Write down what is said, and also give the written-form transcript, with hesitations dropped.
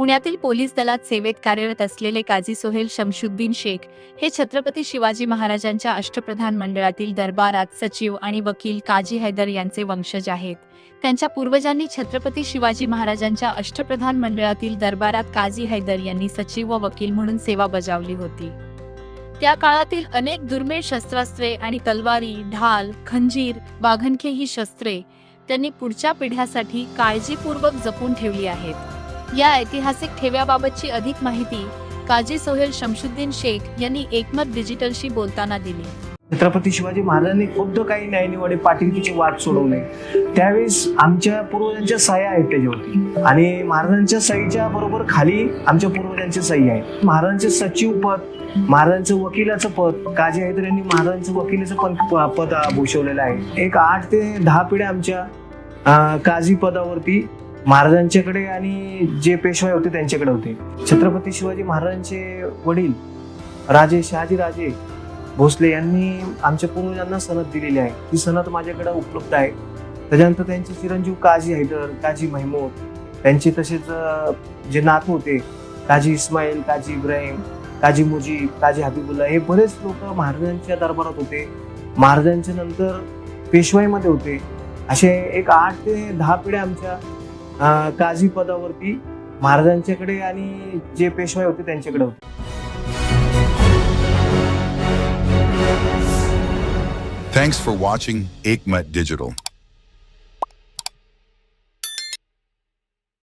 पुण्यातील पोलीस दलात सेवेत कार्यरत असलेले काझी सोहेल शमशुद्दीन शेख हे छत्रपती शिवाजी महाराजांच्या अष्टप्रधान मंडळातील दरबारात सचिव आणि वकील काझी हैदर यांचे वंशज आहेत। त्यांच्या पूर्वजांनी छत्रपती शिवाजी महाराजांच्या अष्टप्रधान मंडळातील दरबारात काझी हैदर यांनी सचिव व वकील म्हणून सेवा बजावली होती। त्या काळातील अनेक दुर्मिळ शस्त्रास्त्रे आणि तलवारी, ढाल, खंजीर, बाघनखे ही शस्त्रे त्यांनी पुढच्या पिढ्यासाठी काळजीपूर्वक जपून ठेवली आहेत। या ऐतिहासिक ठेव्याबाबतची अधिक माहिती काझी सोहेल शमशुद्दीन शेख यांनी एकमत डिजिटलशी बोलताना दिली। छत्रपती शिवाजी महाराजांनी खुद्द काही न्यायनिवाडे पाटीलकीचे वाद सोडवले, त्यावेळेस आमच्या पूर्वजांच्या सह्या आहेत त्याच्यावरती आणि महाराजांच्या सहीच्या बरोबर खाली आमच्या पूर्वजांच्या सही आहेत। महाराजांचे सचिव पद, महाराजांचं वकिलाचं पद, काझी हैदर यांनी महाराजांचं वकिलीचं पण पद भूषवलेलं आहे। एक 8 ते 10 पिढ्या आमच्या काझी पदावरती महाराजांच्याकडे आणि जे पेशवाई होते त्यांच्याकडे होते। छत्रपती शिवाजी महाराजांचे वडील राजे शहाजीराजे भोसले यांनी आमच्या पूर्वजांना सनद दिलेली आहे, ती सनद माझ्याकडे उपलब्ध आहे। त्याच्यानंतर त्यांचे चिरंजीव काझी हैदर, काझी महमूद, त्यांचे तसेच जे नातू होते काझी इस्माईल, काझी इब्राहिम, काझी मुजीब, काझी हबीबुल्ला, हे बरेच लोक महाराजांच्या दरबारात होते, महाराजांच्या नंतर पेशवाईमध्ये होते। असे एक 8 ते 10 पिढ्या आमच्या काझी पदावरती महाराजांच्याकडे आणि जे पेशवाई होते त्यांच्याकडे होते। Thanks for watching Ekmat Digital.